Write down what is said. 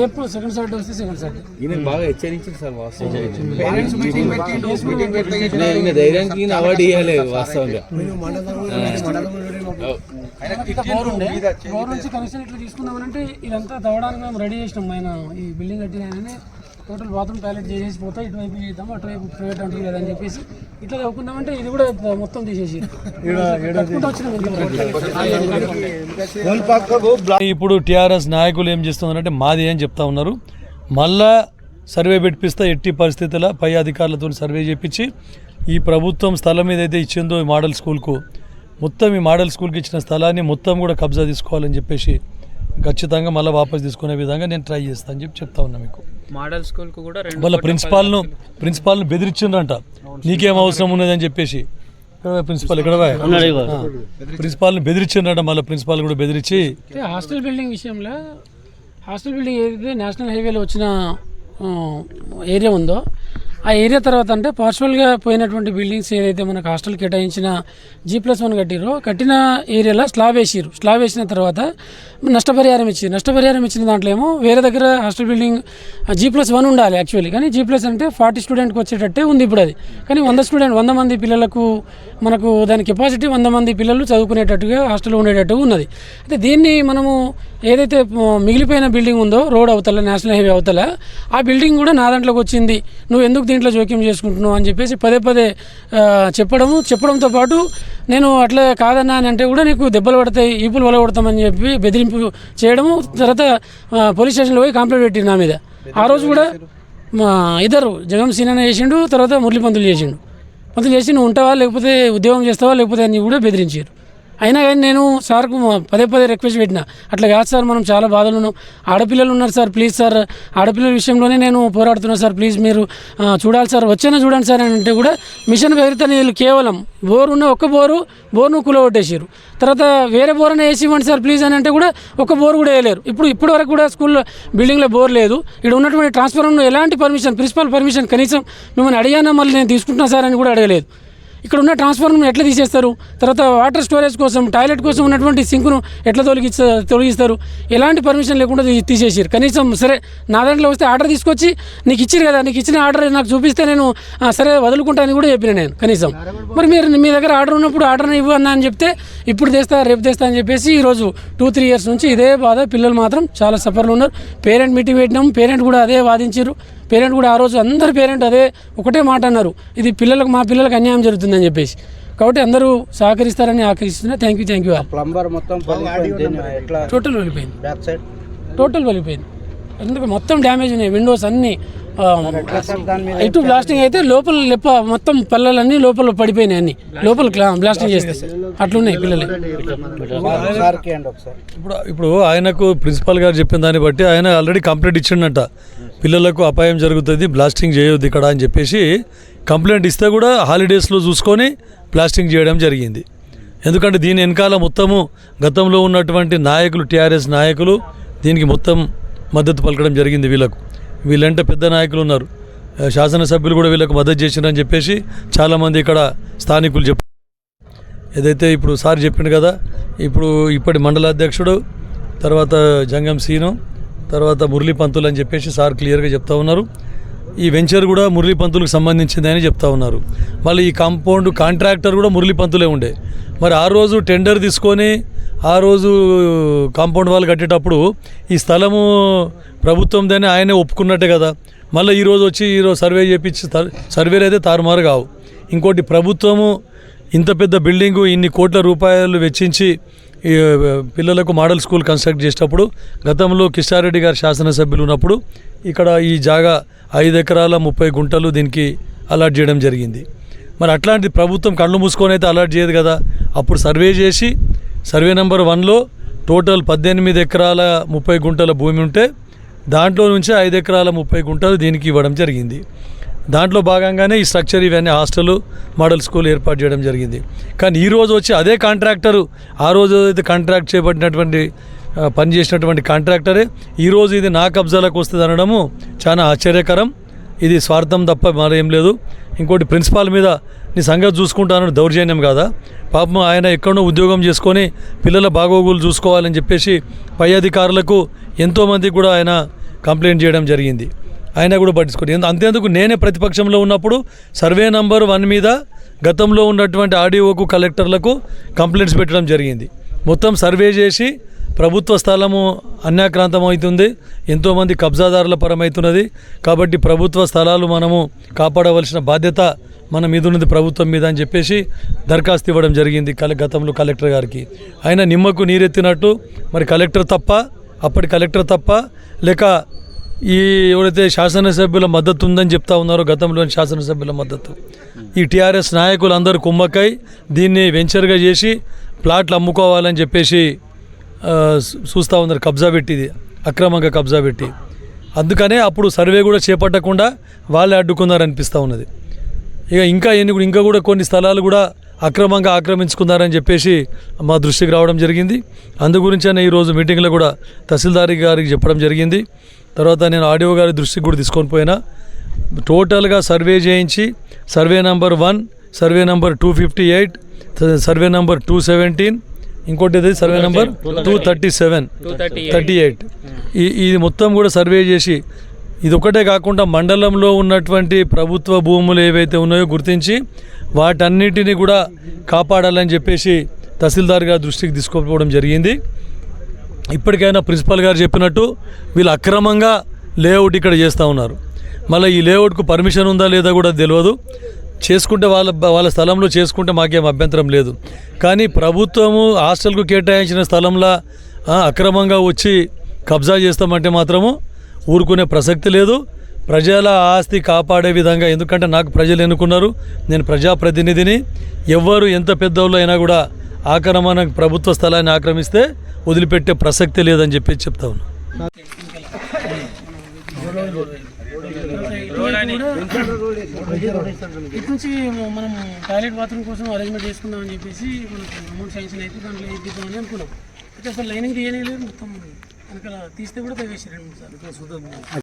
ఎప్పుడు second Saturday వస్తే second Saturday బాగా హెచ్చరించారు సార్ వాస్తవంగా ధైర్యానికి అవార్డు ఇవ్వాలి వాస్తవంగా. గవర్నమెంట్ నుంచి కనెక్షన్ ఇట్లా తీసుకుందామనంటే ఇదంతా తవ్వడానికి మేము రెడీ చేసినాం. ఆయన ఈ బిల్డింగ్ కట్టిన టోటల్ బాత్రూమ్ టాయిలెట్ చేసేసి పోతా ఇటువైపు చేద్దాం అటువైపు ప్రైవేట్ అంటారు లేదని చెప్పేసి ఇట్లా తవ్వుకుందామంటే ఇది కూడా మొత్తం తీసేసి ఇప్పుడు టీఆర్ఎస్ నాయకులు ఏం చేస్తున్నారంటే మాది అని చెప్తా ఉన్నారు. మళ్ళా సర్వే పెట్టిపిస్తా, ఎట్టి పరిస్థితుల్లో పై అధికారులతో సర్వే చేయించి ఈ ప్రభుత్వం స్థలం ఏదైతే ఇచ్చిందో ఈ మోడల్ స్కూల్కు మొత్తం ఈ మోడల్ స్కూల్కి ఇచ్చిన స్థలాన్ని మొత్తం కూడా కబ్జా తీసుకోవాలని చెప్పేసి ఖచ్చితంగా మళ్ళీ వాపస్ తీసుకునే విధంగా నేను ట్రై చేస్తాను అని చెప్పి చెప్తా ఉన్నా. మీకు మోడల్ స్కూల్కు కూడా వాళ్ళ ప్రిన్సిపాల్ను బెదిరించిండ్రంట, నీకేం అవసరం ఉన్నదని చెప్పేసి. ప్రిన్సిపాల్ ఇక్కడ ప్రిన్సిపాల్ని బెదిరించిండ్రంట, మళ్ళీ ప్రిన్సిపాల్ కూడా బెదిరించి హాస్టల్ బిల్డింగ్ విషయంలో హాస్టల్ బిల్డింగ్ ఏదైతే నేషనల్ హైవేలో వచ్చిన ఏరియా ఉందో ఆ ఏరియా తర్వాత అంటే పార్షువల్గా పోయినటువంటి బిల్డింగ్స్ ఏదైతే మనకు హాస్టల్ కేటాయించిన G+1 కట్టిరో కట్టిన ఏరియాలో స్లాబ్ వేసిన తర్వాత నష్టపరిహారం ఇచ్చిన దాంట్లో ఏమో వేరే దగ్గర హాస్టల్ బిల్డింగ్ G+1 ఉండాలి యాక్చువల్లీ, కానీ G+ అంటే 40 స్టూడెంట్కి వచ్చేటట్టే ఉంది ఇప్పుడు అది. కానీ 100 మంది పిల్లలకు మనకు దాని కెపాసిటీ 100 మంది పిల్లలు చదువుకునేటట్టుగా హాస్టల్లో ఉండేటట్టుగా ఉన్నది. అయితే దీన్ని మనము ఏదైతే మిగిలిపోయిన బిల్డింగ్ ఉందో రోడ్ అవతల నేషనల్ హైవే అవతల ఆ బిల్డింగ్ కూడా నా దాంట్లోకి వచ్చింది, నువ్వు ఎందుకు దీంట్లో జోక్యం చేసుకుంటున్నావు అని చెప్పేసి పదే చెప్పడంతో పాటు నేను అట్లా కాదన్నా అని అంటే కూడా నీకు దెబ్బలు పడతాయి, ఈపులు వలగొడతామని చెప్పి బెదిరింపు చేయడము. తర్వాత పోలీస్ స్టేషన్లో పోయి కంప్లైంట్ పెట్టింది నా మీద. ఆ రోజు కూడా ఇద్దరు జగం సీనన్న చేసిండు, తర్వాత మురళి పంతులు చేసి నువ్వు ఉంటావా లేకపోతే ఉద్యోగం చేస్తావా లేకపోతే అని కూడా బెదిరించారు. అయినా కానీ నేను సార్కు పదే రిక్వెస్ట్ పెట్టిన, అట్లా కాదు సార్ మనం చాలా బాధలు ఉన్నాం, ఆడపిల్లలు ఉన్నారు సార్, ప్లీజ్ సార్ ఆడపిల్లల విషయంలోనే నేను పోరాడుతున్నా సార్, ప్లీజ్ మీరు చూడాలి సార్, వచ్చేనా చూడండి సార్ అని అంటే కూడా మిషన్ పేరుతో వీళ్ళు కేవలం ఒక్క బోరును కూలగొట్టేసారు. తర్వాత వేరే బోర్ వేసి ఇవ్వండి సార్ ప్లీజ్ అని అంటే కూడా ఒక బోర్ కూడా వేయలేరు. ఇప్పటి వరకు కూడా స్కూల్లో బిల్డింగ్లో బోర్ లేదు. ఇక్కడ ఉన్నటువంటి ట్రాన్స్ఫార్మర్ను ఎలాంటి పర్మిషన్, ప్రిన్సిపల్ పర్మిషన్ కనీసం మిమ్మల్ని అడిగానా మళ్ళీ నేను తీసుకుంటున్నా సార్ అని కూడా అడగలేదు. ఇక్కడ ఉన్న ట్రాన్స్ఫార్మర్ను ఎట్లా తీసేస్తారు, తర్వాత వాటర్ స్టోరేజ్ కోసం టాయిలెట్ కోసం ఉన్నటువంటి సింకును ఎట్లా తొలగిస్తారు, ఎలాంటి పర్మిషన్ లేకుండా తీసేసారు. కనీసం సరే నా దాంట్లో వస్తే ఆర్డర్ తీసుకొచ్చి నీకు ఇచ్చారు కదా, నీకు ఇచ్చిన ఆర్డర్ నాకు చూపిస్తే నేను సరే వదులుకుంటానని కూడా చెప్పిన నేను కనీసం. మరి మీరు మీ దగ్గర ఆర్డర్ ఉన్నప్పుడు ఆర్డర్ని ఇవ్వు అన్నా అని చెప్తే ఇప్పుడు తెస్తా రేపు తెస్తా అని చెప్పేసి ఈరోజు 2-3 ఇయర్స్ నుంచి ఇదే బాధ. పిల్లలు మాత్రం చాలా సఫర్లు ఉన్నారు. పేరెంట్ మీటింగ్ పెట్టినాము, పేరెంట్ కూడా అదే వాదించారు. పేరెంట్ కూడా ఆ రోజు అందరు పేరెంట్ అదే ఒకటే మాట అన్నారు, ఇది మా పిల్లలకు అన్యాయం జరుగుతుందని చెప్పేసి. కాబట్టి అందరూ సహకరిస్తారని ఆకరిస్తున్నా. Thank you. ప్లంబర్ మొత్తం టోటల్ వెళ్ళిపోయింది. ఎందుకు మొత్తం డ్యామేజ్ ఉన్నాయి, విండోస్ అన్నీ. ఇటు బ్లాస్టింగ్ అయితే లోపల మొత్తం పల్లెలన్నీ లోపల పడిపోయినాయి, అన్ని లోపల బ్లాస్టింగ్ చేస్తే అట్లున్నాయి పిల్లలు. ఇప్పుడు ఆయనకు ప్రిన్సిపాల్ గారు చెప్పిన దాన్ని బట్టి ఆయన ఆల్రెడీ కంప్లైంట్ ఇచ్చిండట, పిల్లలకు అపాయం జరుగుతుంది బ్లాస్టింగ్ చేయొద్దు ఇక్కడ అని చెప్పేసి. కంప్లైంట్ ఇస్తే కూడా హాలిడేస్లో చూసుకొని బ్లాస్టింగ్ చేయడం జరిగింది. ఎందుకంటే దీని వెనకాల మొత్తము గతంలో ఉన్నటువంటి నాయకులు, టీఆర్ఎస్ నాయకులు దీనికి మొత్తం మద్దతు పలకడం జరిగింది. వీళ్ళంటే పెద్ద నాయకులు ఉన్నారు, శాసనసభ్యులు కూడా వీళ్ళకు మద్దతు చేసినారని చెప్పేసి చాలామంది ఇక్కడ స్థానికులు చెప్పారు. ఏదైతే ఇప్పుడు సార్ చెప్పిండు కదా, ఇప్పటి మండల అధ్యక్షుడు, తర్వాత జంగం సీను, తర్వాత మురళీ పంతులు అని చెప్పేసి సార్ క్లియర్గా చెప్తా ఉన్నారు. ఈ వెంచర్ కూడా మురళీ పంతులకు సంబంధించింది అని చెప్తా ఉన్నారు. మళ్ళీ ఈ కాంపౌండ్ కాంట్రాక్టర్ కూడా మురళీ పంతులే ఉండే. మరి ఆ రోజు టెండర్ తీసుకొని ఆ రోజు కాంపౌండ్ వాల్ కట్టేటప్పుడు ఈ స్థలము ప్రభుత్వందేనే ఆయనే ఒప్పుకున్నట్టే కదా. మళ్ళీ ఈరోజు సర్వే చేయించి సర్వేలు అయితే తారుమారు కావు. ఇంకోటి ప్రభుత్వము ఇంత పెద్ద బిల్డింగు ఇన్ని కోట్ల రూపాయలు వెచ్చించి పిల్లలకు మోడల్ స్కూల్ కన్స్ట్రక్ట్ చేసేటప్పుడు గతంలో కిషారెడ్డి గారు శాసనసభ్యులు ఉన్నప్పుడు ఇక్కడ ఈ జాగా 5 ఎకరాల 30 గుంటలు దీనికి అలాట్ చేయడం జరిగింది. మరి అట్లాంటి ప్రభుత్వం కళ్ళు మూసుకొని అయితే అలాట్ చేయదు కదా. అప్పుడు సర్వే చేసి సర్వే నెంబర్ 1లో టోటల్ 18 ఎకరాల 30 గుంటల భూమి ఉంటే దాంట్లో నుంచి 5 ఎకరాల 30 గుంటలు దీనికి ఇవ్వడం జరిగింది. దాంట్లో భాగంగానే ఈ స్ట్రక్చర్ ఇవన్నీ హాస్టల్ మోడల్ స్కూల్ ఏర్పాటు చేయడం జరిగింది. కానీ ఈరోజు వచ్చి అదే కాంట్రాక్టరు ఆ రోజు అయితే కాంట్రాక్ట్ చేపట్టినటువంటి పనిచేసినటువంటి కాంట్రాక్టరే ఈరోజు ఇది నా కబ్జాలకు వస్తుంది అనడము చాలా ఆశ్చర్యకరం. ఇది స్వార్థం తప్ప మరేం లేదు. ఇంకోటి ప్రిన్సిపాల్ మీద నీ సంగతి చూసుకుంటానని దౌర్జన్యం కాదా? పాపం ఆయన ఎక్కడో ఉద్యోగం చేసుకొని పిల్లల బాగోగులు చూసుకోవాలని చెప్పేసి పై అధికారులకు ఎంతోమంది కూడా ఆయన కంప్లైంట్ చేయడం జరిగింది. ఆయన కూడా పట్టించుకోండి. అంతేందుకు నేనే ప్రతిపక్షంలో ఉన్నప్పుడు సర్వే నంబర్ 1 మీద గతంలో ఉన్నటువంటి ఆర్డీఓకు కలెక్టర్లకు కంప్లైంట్స్ పెట్టడం జరిగింది. మొత్తం సర్వే చేసి ప్రభుత్వ స్థలము అన్యాక్రాంతం అవుతుంది, ఎంతోమంది కబ్జాదారుల పరమవుతున్నది. కాబట్టి ప్రభుత్వ స్థలాలు మనము కాపాడవలసిన బాధ్యత మన మీద ఉన్నది ప్రభుత్వం మీద అని చెప్పేసి దరఖాస్తు ఇవ్వడం జరిగింది గతంలో కలెక్టర్ గారికి. ఆయన నిమ్మకు నీరెత్తినట్టు మరి కలెక్టర్ తప్ప, అప్పటి కలెక్టర్ తప్ప, లేక ఈ ఎవరైతే శాసనసభ్యుల మద్దతు ఉందని చెప్తా ఉన్నారో గతంలోని శాసనసభ్యుల మద్దతు, ఈ టీఆర్ఎస్ నాయకులు అందరూ కుమ్మక్కై దీన్ని వెంచర్గా చేసి ప్లాట్లు అమ్ముకోవాలని చెప్పేసి చూస్తూ ఉన్నారు. కబ్జా పెట్టిది, అక్రమంగా కబ్జా పెట్టి. అందుకనే అప్పుడు సర్వే కూడా చేపట్టకుండా వాళ్ళే అడ్డుకున్నారనిపిస్తూ ఉన్నది. ఇంకా కూడా కొన్ని స్థలాలు కూడా అక్రమంగా ఆక్రమించుకున్నారని చెప్పేసి మా దృష్టికి రావడం జరిగింది. అందు గురించనే ఈరోజు మీటింగ్లో కూడా తహసీల్దార్ గారికి చెప్పడం జరిగింది. తర్వాత నేను ఆర్డీఓ గారి దృష్టికి కూడా తీసుకొని పోయినా. టోటల్గా సర్వే చేయించి survey number 1, survey number 258, survey number 217, ఇంకోటి ఏదైతే సర్వే నంబర్ 238 ఇది మొత్తం కూడా సర్వే చేసి, ఇది ఒకటే కాకుండా మండలంలో ఉన్నటువంటి ప్రభుత్వ భూములు ఏవైతే ఉన్నాయో గుర్తించి వాటన్నిటిని కూడా కాపాడాలని చెప్పేసి తహసీల్దార్ గారి దృష్టికి తీసుకుపోవడం జరిగింది. ఇప్పటికైనా ప్రిన్సిపల్ గారు చెప్పినట్టు వీళ్ళు అక్రమంగా లేఅవుట్ ఇక్కడ చేస్తూ ఉన్నారు. మళ్ళీ ఈ లేఅవుట్కు పర్మిషన్ ఉందా లేదా కూడా తెలియదు. చేసుకుంటే వాళ్ళ స్థలంలో చేసుకుంటే మాకేం అభ్యంతరం లేదు. కానీ ప్రభుత్వము హాస్టల్కు కేటాయించిన స్థలంలో అక్రమంగా వచ్చి కబ్జా చేస్తామంటే మాత్రము ఊరుకునే ప్రసక్తి లేదు. ప్రజల ఆస్తి కాపాడే విధంగా, ఎందుకంటే నాకు ప్రజలు ఎన్నుకున్నారు, నేను ప్రజాప్రతినిధిని. ఎవ్వరు ఎంత పెద్దవాళ్ళు అయినా కూడా ఆక్రమణ ప్రభుత్వ స్థలాన్ని ఆక్రమిస్తే వదిలిపెట్టే ప్రసక్తి లేదని చెప్పి చెప్తా ఉన్నాను. ఇటు నుంచి మనం టాయిలెట్ బాత్రూమ్ కోసం అరేంజ్మెంట్ చేసుకుందాం అని చెప్పేసి మనకు అమౌంట్ శాంక్షన్ అయితే దాంట్లో ఇద్దామని అనుకున్నాం. అయితే అసలు లైనింగ్ తీయలేదు, మొత్తం వెనకాల తీస్తే కూడా తవ్వేసి 2-3 సార్లు.